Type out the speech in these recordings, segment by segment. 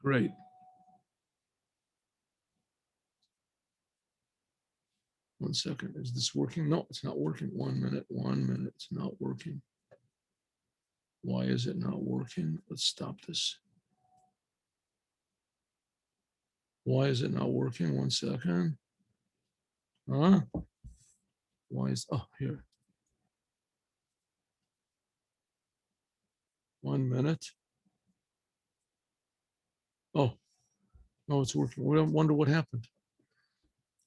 Great. One second. Is this working? No, it's not working. 1 minute. 1 minute. It's not working. Why is it not working? Let's stop this. Why is it not working? 1 second. Huh? Why is, oh, here. 1 minute. Oh, no, it's working. We don't wonder what happened.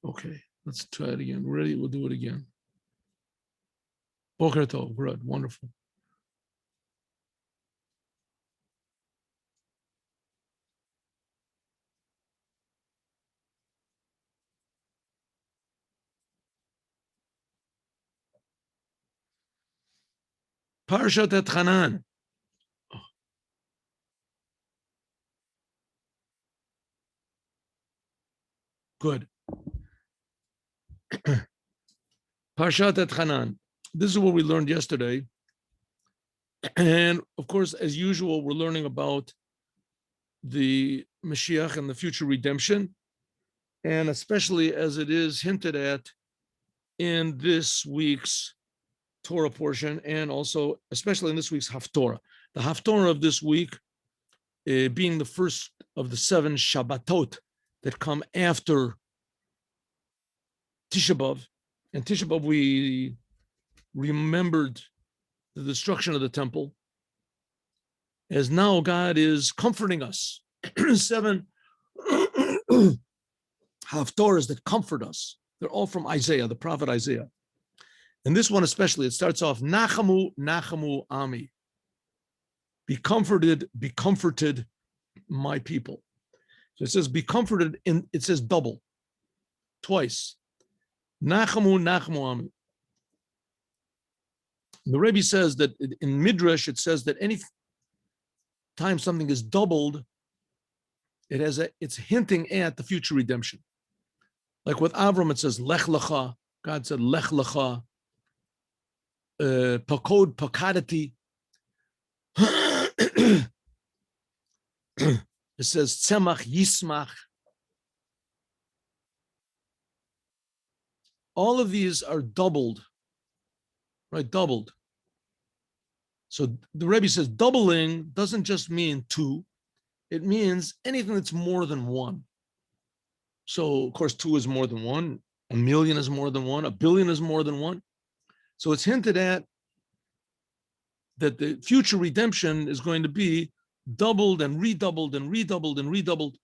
Okay, let's try it again. Ready? We'll do it again. Boker Tov, good, wonderful. Parshat et Hanan. Good. Parshat et Hanan. This is what we learned yesterday. And of course, as usual, we're learning about the Moshiach and the future redemption. And especially as it is hinted at in this week's Torah portion, and also especially in this week's Haftorah. The Haftorah of this week being the first of the 7 Shabbatot that come after Tisha B'Av. And Tisha B'Av, we remembered the destruction of the temple, as now God is comforting us. 7 Haftorahs that comfort us. They're all from Isaiah, the prophet Isaiah. And this one especially, it starts off, Nachamu, Nachamu, Ami. Be comforted, my people. So it says, be comforted, it says double, twice. Nachamu, Nachamu, Ami. The Rebbe says that in Midrash, it says that any time something is doubled, it's hinting at the future redemption. Like with Avram, it says, Lech Lecha. God said, Lech Lecha. Pakod, Pakadati. It says, Tzemach, Yismach. All of these are doubled, right? Doubled. So the Rebbe says doubling doesn't just mean 2. It means anything that's more than 1. So, of course, 2 is more than 1. 1 million is more than 1. 1 billion is more than 1. So it's hinted at that the future redemption is going to be doubled and redoubled and redoubled and redoubled.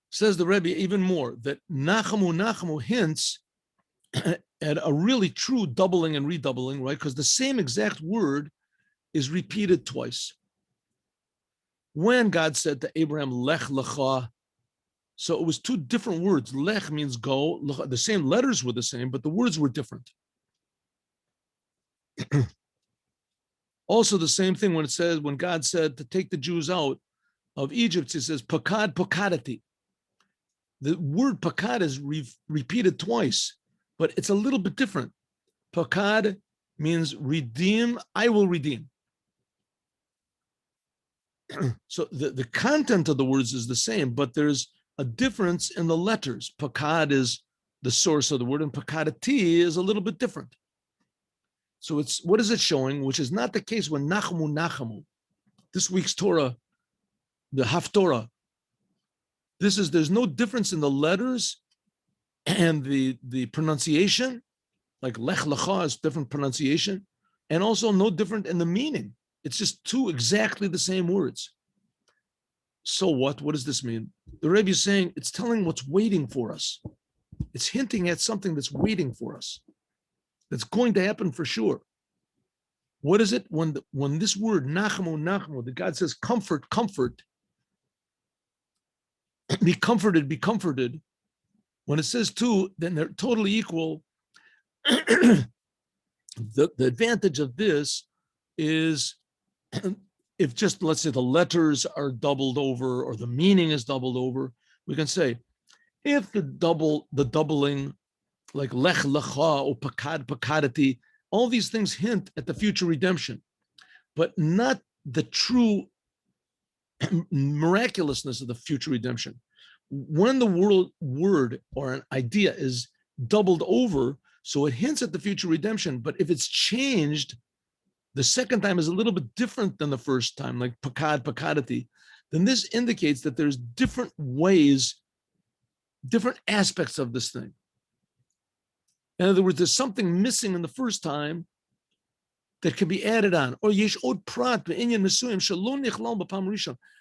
Says the Rebbe even more, that Nachamu, Nachamu hints at a really true doubling and redoubling, right? Because the same exact word is repeated twice. When God said to Abraham, Lech Lecha, so it was 2 different words. Lech means go. The same letters were the same, but the words were different. Also, the same thing when it says, when God said to take the Jews out of Egypt, he says, Pakad, Pakadati. The word Pakad is repeated twice, but it's a little bit different. Pakad means redeem, I will redeem. So the content of the words is the same, but there's a difference in the letters. Pakad is the source of the word, and Pakadati is a little bit different. So it's, what is it showing? Which is not the case when Nachamu, Nachamu. This week's Torah, the Haftorah, there's no difference in the letters and the pronunciation, like Lech Lecha is different pronunciation, and also no different in the meaning. It's just 2 exactly the same words. So what? What does this mean? The Rebbe is saying it's telling what's waiting for us. It's hinting at something that's waiting for us, that's going to happen for sure. What is it? When this word, Nachamu, Nachamu, that God says, comfort, comfort, be comforted, be comforted. When it says 2, then they're totally equal. The advantage of this is if just, let's say, the letters are doubled over or the meaning is doubled over, we can say, if the doubling, like Lech Lecha or Pakad, Pakadati, all these things hint at the future redemption, but not the true miraculousness of the future redemption. When the word or an idea is doubled over, so it hints at the future redemption, but if it's changed, the second time is a little bit different than the first time, like pakadati, then this indicates that there's different ways, different aspects of this thing. In other words, there's something missing in the first time that can be added on. Or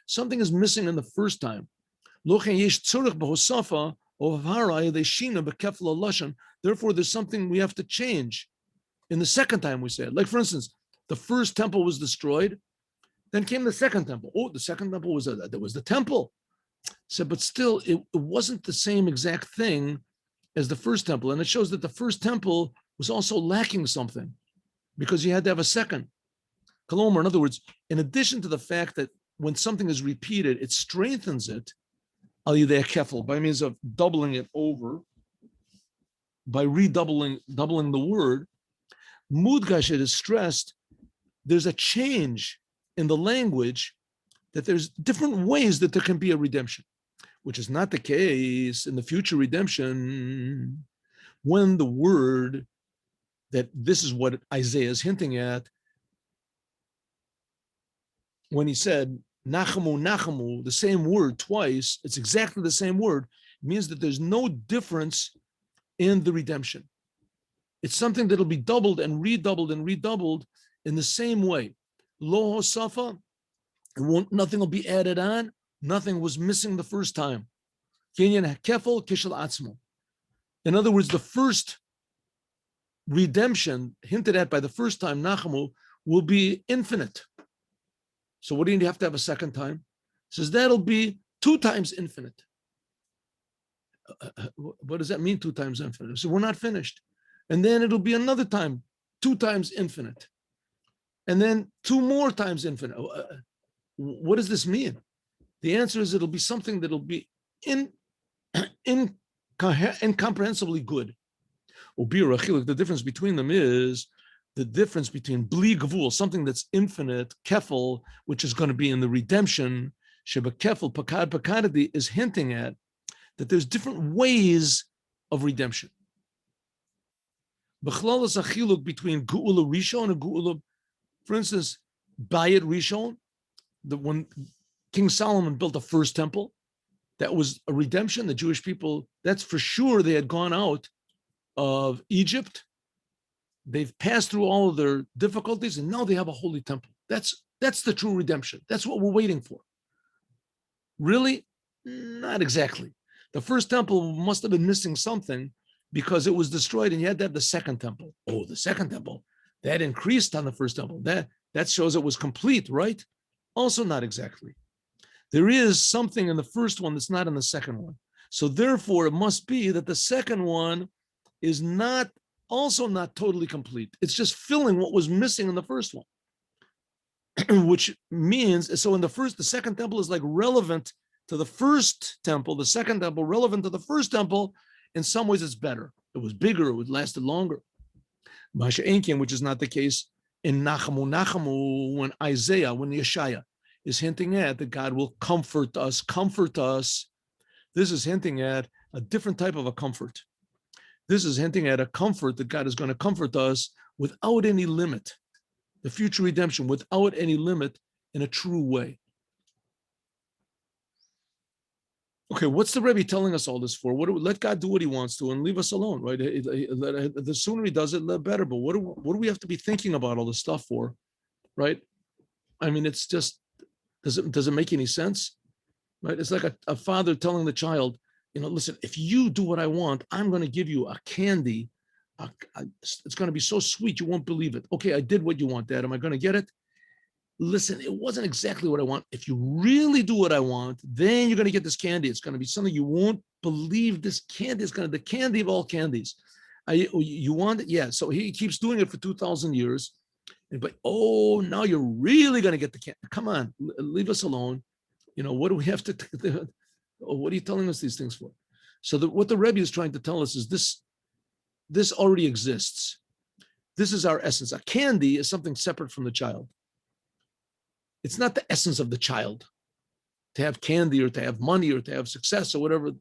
something is missing in the first time. Therefore, there's something we have to change in the second time we say it. Like, for instance, the first temple was destroyed, then came the second temple. Oh, the second temple was the temple. So, but still, it wasn't the same exact thing as the first temple. And it shows that the first temple was also lacking something because you had to have a second. Kolomer, in other words, in addition to the fact that when something is repeated, it strengthens it, by means of doubling it over, by doubling the word, mudgash, it is stressed, there's a change in the language, that there's different ways that there can be a redemption, which is not the case in the future redemption, when the word, that this is what Isaiah is hinting at, when he said, Nachamu, Nachamu, the same word twice, it's exactly the same word, it means that there's no difference in the redemption. It's something that'll be doubled and redoubled in the same way. Lo hosafa, nothing will be added on, nothing was missing the first time. In other words, the first redemption hinted at by the first time, Nachamu, will be infinite. So what do you have to have a second time? It says that'll be 2 times infinite. What does that mean, 2 times infinite? So we're not finished. And then it'll be another time, 2 times infinite. And then 2 more times infinite. What does this mean? The answer is it'll be something that'll be incomprehensibly good. The difference between them is the difference between bli gavul, something that's infinite, kefil, which is going to be in the redemption, sheba kefil, pakadati, is hinting at that there's different ways of redemption. B'chlalas achiluk between geula rishon and geula, for instance, bayit rishon, when King Solomon built the first temple, that was a redemption. The Jewish people, that's for sure, they had gone out of Egypt. They've passed through all of their difficulties, and now they have a holy temple. That's the true redemption. That's what we're waiting for. Really? Not exactly. The first temple must have been missing something because it was destroyed, and you had to have the second temple. Oh, the second temple, that increased on the first temple. That shows it was complete, right? Also not exactly. There is something in the first one that's not in the second one. So therefore, it must be that the second one is also not totally complete. It's just filling what was missing in the first one. Which means, so in the second temple is like relevant to the first temple, the second temple relevant to the first temple. In some ways it's better. It was bigger, it lasted longer. Masha Enkin, which is not the case in Nachamu, when Yeshaya is hinting at that God will comfort us. This is hinting at a different type of a comfort. This is hinting at a comfort that God is going to comfort us without any limit. The future redemption without any limit in a true way. Okay, what's the Rebbe telling us all this for? Let God do what he wants to and leave us alone, right? The sooner he does it, the better. But what do we have to be thinking about all this stuff for, right? I mean, it's just, does it make any sense, right? It's like a father telling the child, listen, if you do what I want, I'm going to give you a candy. It's going to be so sweet, you won't believe it. Okay, I did what you want, Dad. Am I going to get it? Listen, it wasn't exactly what I want. If you really do what I want, then you're going to get this candy. It's going to be something you won't believe. This candy is going to be the candy of all candies. You want it? Yeah. So he keeps doing it for 2,000 years. But, now you're really going to get the candy. Come on, leave us alone. What do we have to, what are you telling us these things for? So what the Rebbe is trying to tell us is this already exists. This is our essence. A candy is something separate from the child. It's not the essence of the child to have candy or to have money or to have success or whatever.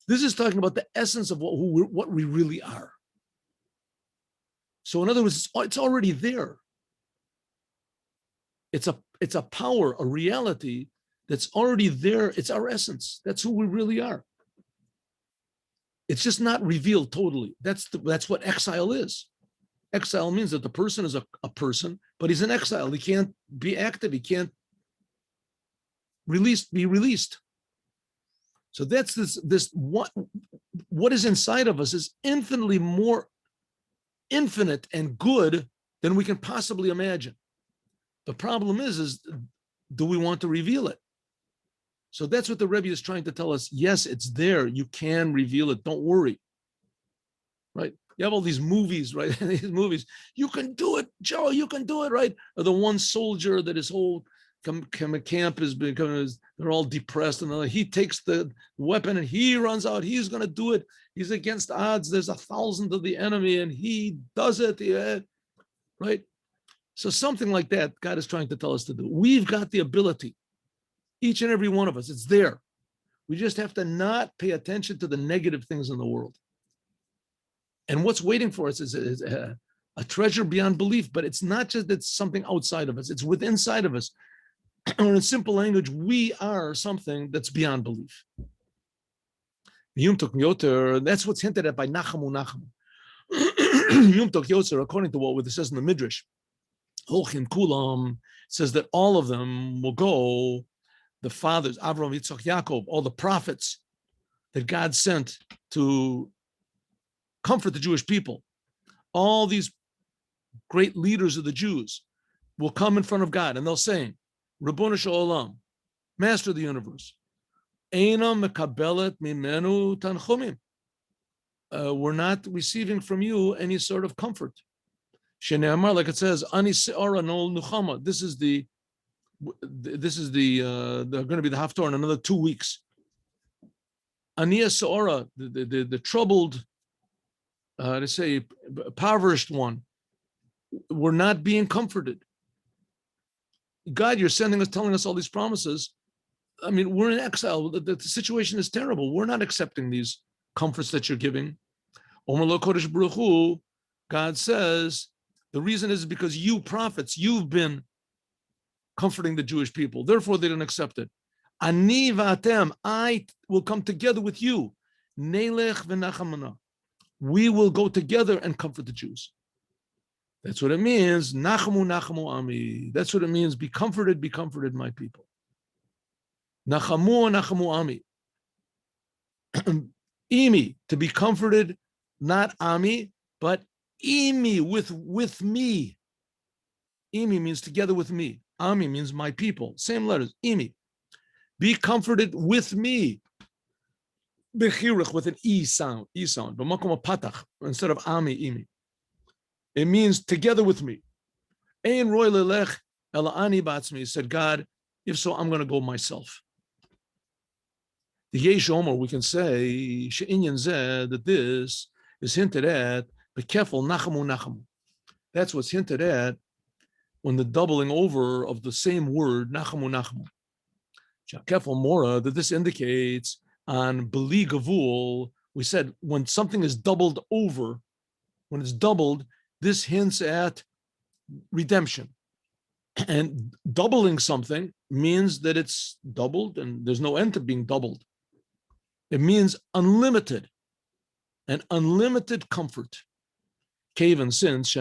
This is talking about the essence of what we really are. So in other words, it's already there. It's a power, a reality that's already there. It's our essence. That's who we really are. It's just not revealed totally. That's what exile is. Exile means that the person is a person, but he's in exile. He can't be active. He can't be released. So that's this what is inside of us is infinitely more infinite and good than we can possibly imagine. The problem is do we want to reveal it? So that's what the Rebbe is trying to tell us. Yes, it's there. You can reveal it. Don't worry. Right? You have all these movies, right? These movies. You can do it, Joe. You can do it, right? Or the one soldier that his whole camp is becoming, they're all depressed, and he takes the weapon and he runs out. He's going to do it. He's against odds. There's 1,000 of the enemy, and he does it. Yeah, right? So something like that, God is trying to tell us to do. We've got the ability, each and every one of us. It's there. We just have to not pay attention to the negative things in the world. And what's waiting for us is a treasure beyond belief. But it's not just that it's something outside of us. It's within inside of us. Or in simple language, we are something that's beyond belief. That's what's hinted at by Nachamu Nachamu. According to what it says in the Midrash, Holchim Kulam says that all of them will go, the fathers, Avraham, Yitzchak, Yaakov, all the prophets that God sent to comfort the Jewish people. All these great leaders of the Jews will come in front of God and they'll say, Rabbonu Shalom, Master of the universe, Eina mekabelet mimenu tanchumim. We're not receiving from you any sort of comfort. Shene'amar, like it says, Ani se'ara no nuchama. This is the they're going to be the haftorah in another 2 weeks. Ania se'ara, the troubled, to say, impoverished one. We're not being comforted. God, you're sending us, telling us all these promises. I mean, we're in exile. The situation is terrible. We're not accepting these comforts that you're giving. God says, the reason is because you prophets, you've been comforting the Jewish people. Therefore, they didn't accept it. Ani v'atem, I will come together with you. Nelech v'nachamana. We will go together and comfort the Jews. That's what it means. Nachamu, nachamu ami. That's what it means. Be comforted, my people. Nachamu, nachamu ami. Imi, to be comforted, not ami, but imi, with me. Imi means together with me. Ami means my people. Same letters. Imi. Be comforted with me. Bechirich with an E sound. But makom patach instead of ami, imi. It means together with me. Ein roy lelech ela ani batzmi, said God, if so, I'm going to go myself. The Yesh Omer, we can say, she'inyan zeh, that this is hinted at, bekefel nachamu nachamu. That's what's hinted at when the doubling over of the same word, nachamu nachamu. Shakefel mora, that this indicates on beli gavul, we said when something is doubled over, when it's doubled, this hints at redemption. And doubling something means that it's doubled and there's no end to being doubled. It means unlimited, and unlimited comfort. Kaven since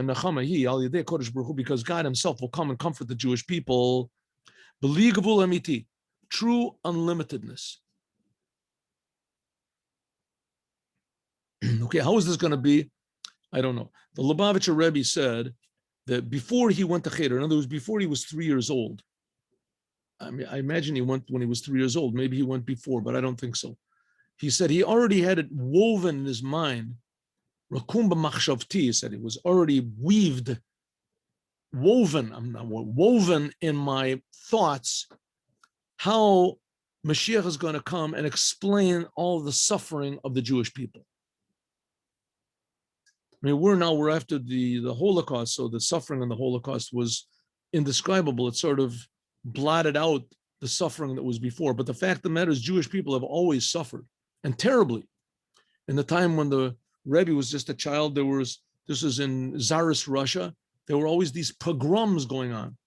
because God himself will come and comfort the Jewish people. Beli gavul amiti, true unlimitedness. Okay, how is this going to be? I don't know. The Lubavitcher Rebbe said that before he went to Cheder, in other words, before he was 3 years old, I mean, I imagine he went when he was 3 years old. Maybe he went before, but I don't think so. He said he already had it woven in his mind. Rakum b'machshavti, he said it was already woven in my thoughts how Moshiach is going to come and explain all the suffering of the Jewish people. I mean, we're after the Holocaust, so the suffering in the Holocaust was indescribable. It sort of blotted out the suffering that was before. But the fact of the matter is, Jewish people have always suffered, and terribly. In the time when the Rebbe was just a child, this was in Tsarist Russia, there were always these pogroms going on.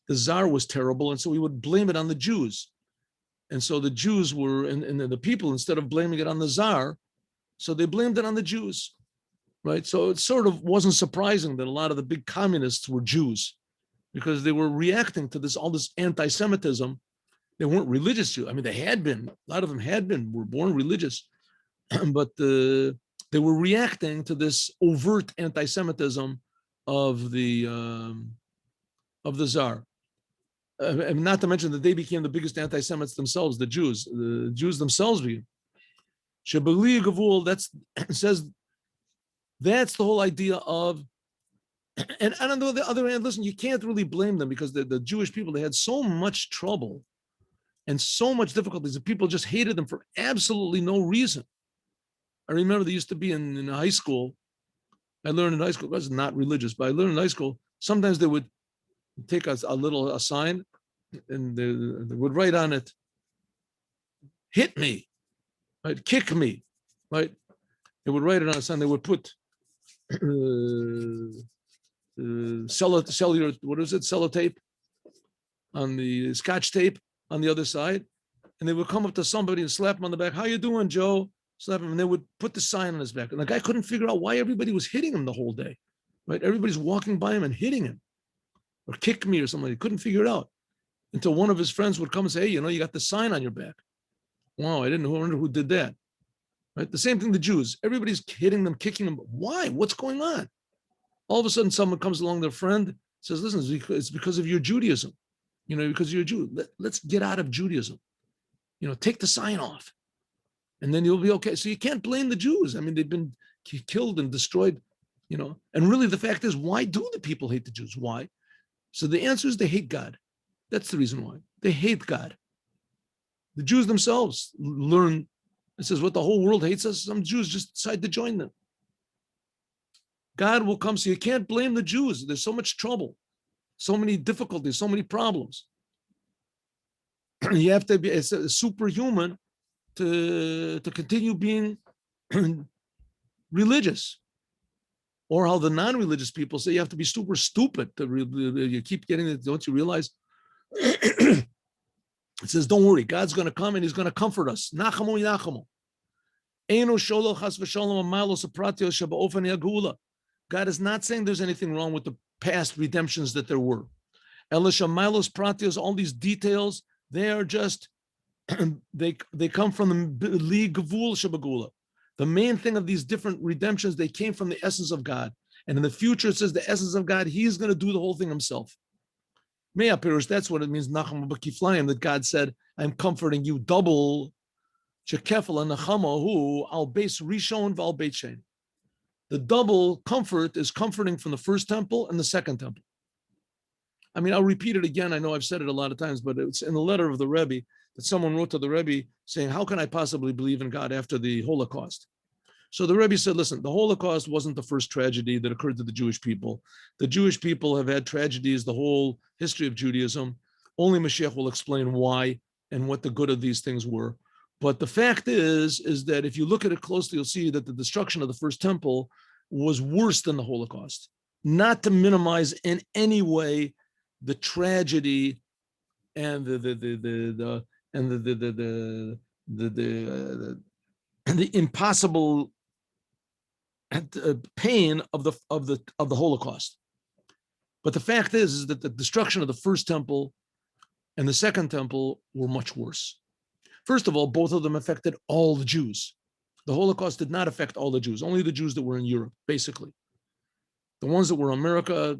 The Tsar was terrible, and so he would blame it on the Jews. And so the Jews were, and the people, instead of blaming it on the Tsar, so they blamed it on the Jews, right? So it sort of wasn't surprising that a lot of the big communists were Jews, because they were reacting to all this anti-Semitism. They weren't religious Jews. I mean, they had been, a lot of them were born religious, but they were reacting to this overt anti-Semitism of the Tsar. And not to mention that they became the biggest anti-Semites themselves, the Jews. The Jews themselves became. Shebeli Gavul, says that's the whole idea of, and on the other hand, listen, you can't really blame them, because the Jewish people, they had so much trouble and so much difficulties that people just hated them for absolutely no reason. I remember there used to be in high school, I learned in high school, I was not religious, but I learned in high school, sometimes they would take a sign, and they would write on it, hit me, right? Kick me, right? They would write it on a sign. They would put sellotape on the Scotch tape on the other side, and they would come up to somebody and slap him on the back. How you doing, Joe? Slap him, and they would put the sign on his back. And the guy couldn't figure out why everybody was hitting him the whole day, right? Everybody's walking by him and hitting him, or kick me or something. He couldn't figure it out until one of his friends would come and say, hey, you got the sign on your back. Wow, I wonder who did that. Right? The same thing, the Jews. Everybody's hitting them, kicking them. Why? What's going on? All of a sudden, someone comes along, their friend says, listen, it's because of your Judaism. Because you're a Jew. Let's get out of Judaism. Take the sign off. And then you'll be okay. So you can't blame the Jews. I mean, they've been killed and destroyed, and really the fact is, why do the people hate the Jews? Why? So the answer is they hate God. That's the reason why. They hate God. The Jews themselves learn, it says, what the whole world hates us, some Jews just decide to join them. God will come, so you can't blame the Jews. There's so much trouble, so many difficulties, so many problems. You have to be superhuman to continue being religious. Or how the non-religious people say you have to be super stupid. You keep getting it, don't you realize? It says, don't worry, God's going to come and he's going to comfort us. Nachamu yachamu. God is not saying there's anything wrong with the past redemptions that there were. All these details, they are just, they come from the li gavul shabagula. The main thing of these different redemptions, they came from the essence of God. And in the future, it says the essence of God, he's going to do the whole thing himself. That's what it means, Nacham B'Kiflayim, that God said, I'm comforting you double. The double comfort is comforting from the first temple and the second temple. I mean, I'll repeat it again. I know I've said it a lot of times, but it's in the letter of the Rebbe that someone wrote to the Rebbe saying, how can I possibly believe in God after the Holocaust? So the Rebbe said, listen, the Holocaust wasn't the first tragedy that occurred to the Jewish people. The Jewish people have had tragedies the whole history of Judaism. Only Moshiach will explain why and what the good of these things were. But the fact is that if you look at it closely, you'll see that the destruction of the first temple was worse than the Holocaust. Not to minimize in any way the tragedy and the impossible pain of the Holocaust. But the fact is that the destruction of the first temple and the second temple were much worse. First of all, both of them affected all the Jews. The Holocaust did not affect all the Jews, only the Jews that were in Europe, basically. The ones that were in America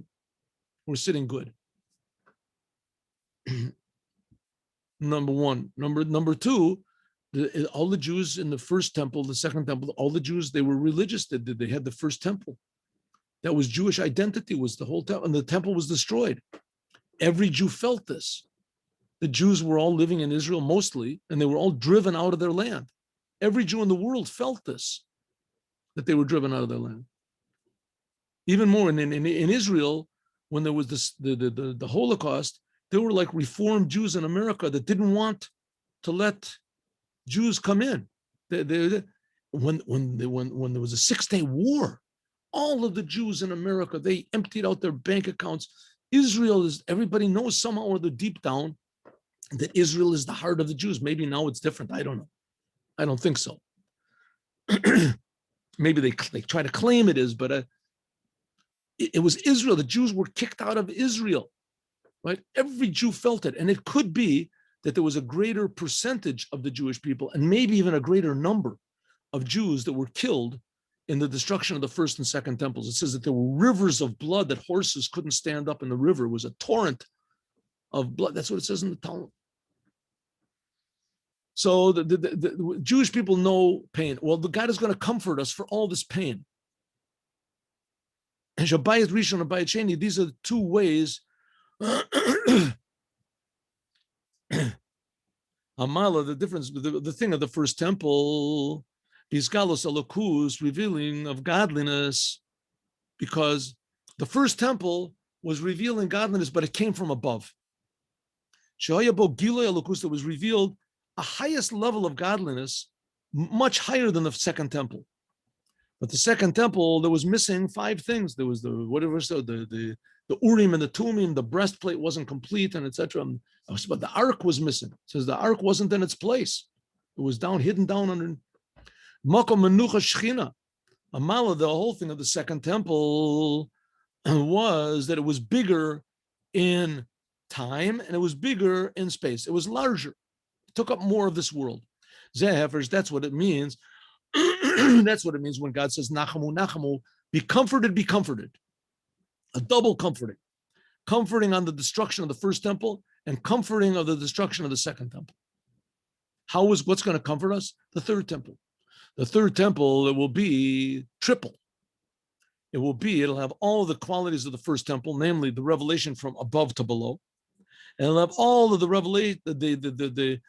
were sitting good. Number one. Number two, all the Jews in the first temple, the second temple, all the Jews, they were religious. They had the first temple. That was Jewish identity, was the whole temple, and the temple was destroyed. Every Jew felt this. The Jews were all living in Israel mostly, and they were all driven out of their land. Every Jew in the world felt this, that they were driven out of their land. Even more, in Israel, when there was the Holocaust, there were like Reformed Jews in America that didn't want to let Jews come in. When there was a 6-day war, all of the Jews in America, they emptied out their bank accounts. Israel is, everybody knows somehow or other deep down that Israel is the heart of the Jews. Maybe now it's different. I don't know. I don't think so. Maybe they try to claim it is, but it was Israel. The Jews were kicked out of Israel, right? Every Jew felt it. And it could be that there was a greater percentage of the Jewish people and maybe even a greater number of Jews that were killed in the destruction of the first and second temples. It says that there were rivers of blood, that horses couldn't stand up in the river. It was a torrent of blood. That's what it says in the Talmud. So the Jewish people know pain. Well, the God is going to comfort us for all this pain. And Shabbayat Rishon and Bayit Sheni, these are the two ways. Amala, the difference, the thing of the first temple, Bizgalos Elokus, revealing of godliness, because the first temple was revealing godliness, but it came from above. Shehayabo Gilo Elokus, that was revealed a highest level of godliness, much higher than the second temple. But the second temple, there was missing 5 things. There was the Urim and the Tumim, the breastplate wasn't complete, and etc. But the ark was missing. It says the ark wasn't in its place. It was hidden down under Makom Menucha Shechina. Amala, the whole thing of the second temple was that it was bigger in time and it was bigger in space. It was larger. It took up more of this world. Zehefers, that's what it means. That's what it means when God says, Nachamu, Nachamu, be comforted, be comforted. A double comforting. Comforting on the destruction of the first temple and comforting of the destruction of the second temple. What's going to comfort us? The third temple. The third temple, it will be triple. It'll have all the qualities of the first temple, namely the revelation from above to below. And it'll have all of the revelation, the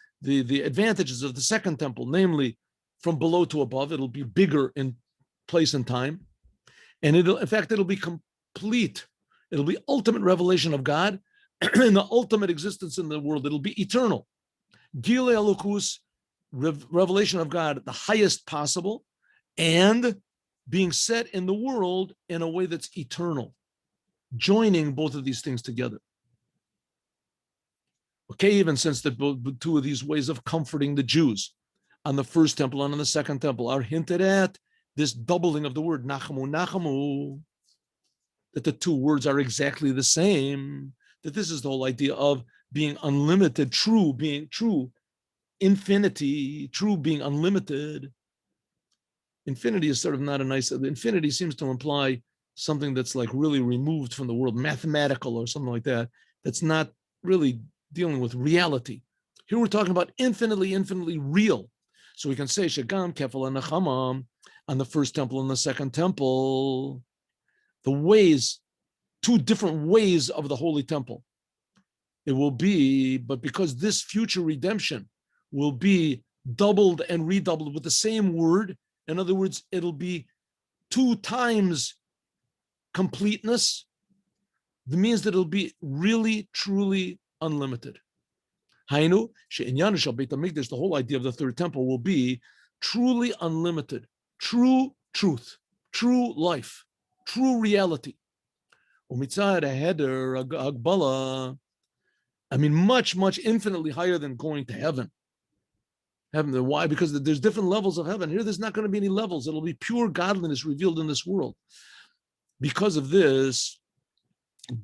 advantages of the second temple, namely from below to above. It'll be bigger in place and time. And it'll be complete. It'll be ultimate revelation of God and the ultimate existence in the world. It'll be eternal. Gile Elokus, revelation of God at the highest possible, and being set in the world in a way that's eternal, joining both of these things together. Okay, even since the two of these ways of comforting the Jews on the first temple and on the second temple are hinted at, this doubling of the word Nachamu, Nachamu, that the two words are exactly the same, that this is the whole idea of being unlimited, true, being true, infinity, true being unlimited. Infinity is sort of not a nice, infinity seems to imply something that's like really removed from the world, mathematical or something like that, that's not really dealing with reality. Here we're talking about infinitely, infinitely real. So we can say Shagam, Kefal, and Nechamam on the first temple and the second temple, the ways, 2 different ways of the holy temple. It will be, but because this future redemption will be doubled and redoubled with the same word, in other words, it'll be 2 times completeness. That means that it'll be really, truly unlimited. Hainu, she'inyan shel Beit HaMikdash, the whole idea of the third temple will be truly unlimited, true truth, true life, true reality. Umitzad heder agbala, much, much infinitely higher than going to heaven. Heaven, why? Because there's different levels of heaven. Here, there's not going to be any levels. It'll be pure godliness revealed in this world. Because of this,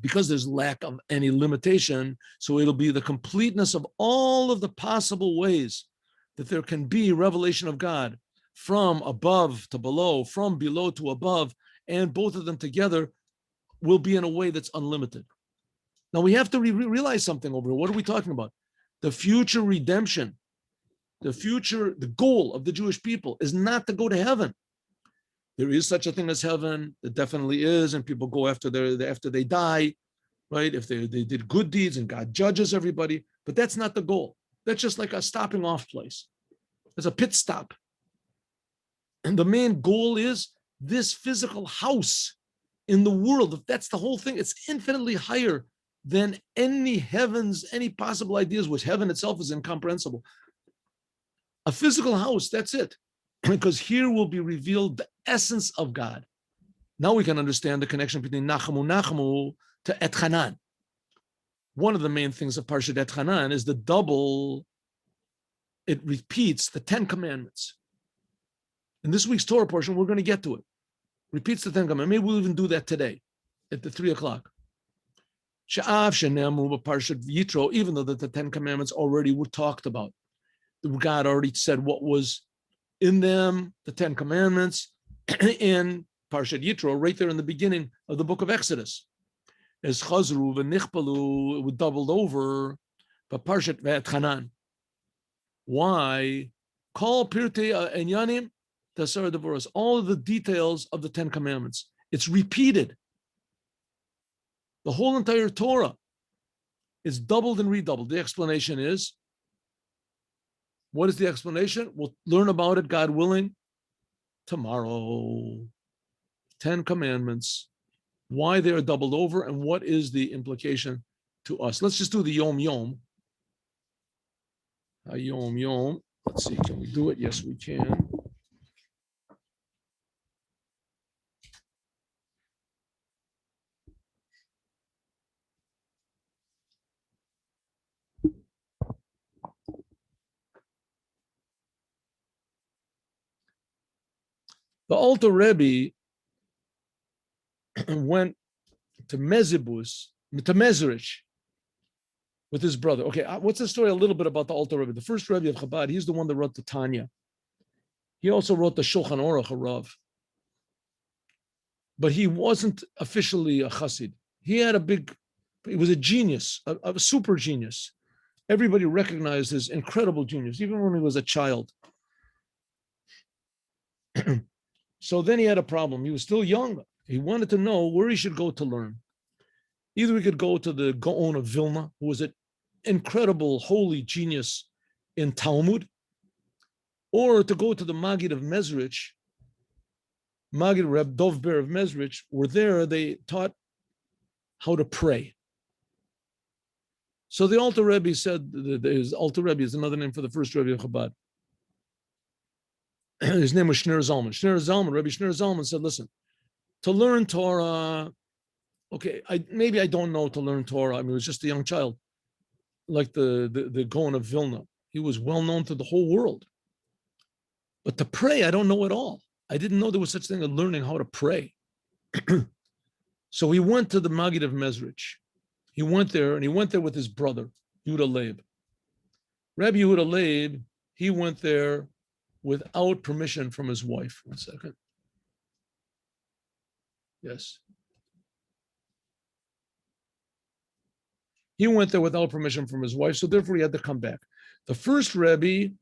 because there's lack of any limitation, so it'll be the completeness of all of the possible ways that there can be revelation of God, from above to below, from below to above, and both of them together will be in a way that's unlimited. Now we have to realize something over here. What are we talking about? The future redemption, the goal of the Jewish people is not to go to heaven. There is such a thing as heaven. There definitely is, and people go after they die, right? If they did good deeds and God judges everybody, but that's not the goal. That's just like a stopping off place. It's a pit stop. And the main goal is this physical house in the world. If that's the whole thing, it's infinitely higher than any heavens, any possible ideas, which heaven itself is incomprehensible. A physical house, that's it. Because here will be revealed the essence of God. Now we can understand the connection between Nachamu to Et Hanan. One of the main things of Parshat Et Hanan is the double, it repeats the 10 commandments. In this week's Torah portion, we're going to get to it. Repeats the 10 commandments. Maybe we'll even do that today at the 3 o'clock. Even though the 10 commandments already were talked about. God already said what was in them, the 10 commandments, in Parshat Yitro, right there in the beginning of the book of Exodus. As Chazru v'nichpalu, it doubled over, but Parshat V'et Hanan. Why? Call Pirtei Enyanim Tasar Devoros. All of the details of the 10 commandments. It's repeated. The whole entire Torah is doubled and redoubled. The explanation is, what is the explanation? We'll learn about it, God willing, tomorrow. 10 commandments, why they are doubled over, and what is the implication to us. Let's just do the Yom Yom. Yom Yom. Let's see, can we do it? Yes, we can. The Alter Rebbe went to Mezibus, to Mezrich, with his brother. Okay, what's the story a little bit about the Alter Rebbe? The first Rebbe of Chabad, he's the one that wrote the Tanya. He also wrote the Shulchan Aruch Harav. But he wasn't officially a Chassid. He was a genius, a super genius. Everybody recognized his incredible genius, even when he was a child. So then he had a problem. He was still young. He wanted to know where he should go to learn. Either he could go to the Gaon of Vilna, who was an incredible, holy genius in Talmud, or to go to the Maggid of Mezrich, Maggid Reb Dovber of Mezrich, where there they taught how to pray. So the Alter Rebbe said, Alter Rebbe is another name for the first Rebbe of Chabad. His name was Shner Zalman. Rebbe Shner Zalman said, listen, to learn Torah, okay, maybe I don't know to learn Torah. I mean, it was just a young child, like the Gaon of Vilna. He was well known to the whole world. But to pray, I don't know at all. I didn't know there was such thing as learning how to pray. So he went to the Maggid of Mezrich. He went there, and he went there with his brother, Yehuda Leib. Rabbi Yehuda Leib, he went there without permission from his wife. 1 second. Yes. He went there without permission from his wife, so therefore he had to come back. The first Rebbe,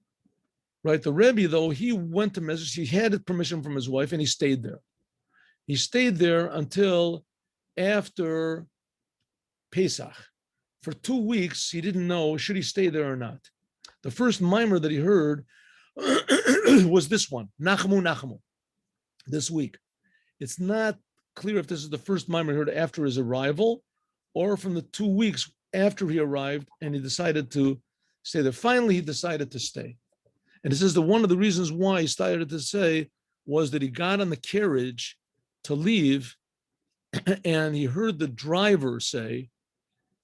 right, the Rebbe, though, he went to Mezrich, he had permission from his wife, and he stayed there. He stayed there until after Pesach. For 2 weeks, he didn't know, should he stay there or not. The first mimer that he heard was this one, Nachamu Nachamu, this week. It's not clear if this is the first mimer he heard after his arrival or from the 2 weeks after he arrived and he decided to stay there. Finally, he decided to stay. And it says that one of the reasons why he started to say was that he got on the carriage to leave and he heard the driver say,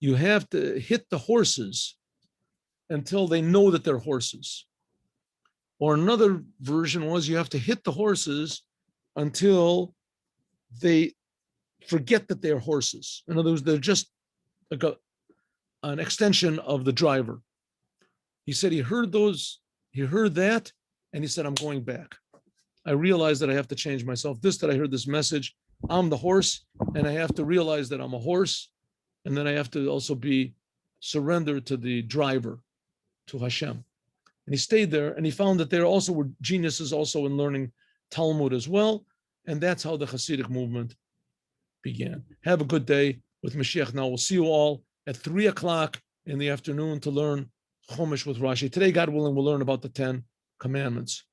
you have to hit the horses until they know that they're horses. Or another version was you have to hit the horses until they forget that they're horses. In other words, they're just like an extension of the driver. He said he heard that, and he said, I'm going back. I realized that I have to change myself. That I heard this message, I'm the horse, and I have to realize that I'm a horse, and then I have to also be surrendered to the driver, to Hashem. And he stayed there, and he found that there also were geniuses also in learning Talmud as well, and that's how the Hasidic movement began. Have a good day with Moshiach. Now we'll see you all at 3 o'clock in the afternoon to learn Chumash with Rashi. Today, God willing, we'll learn about the 10 commandments.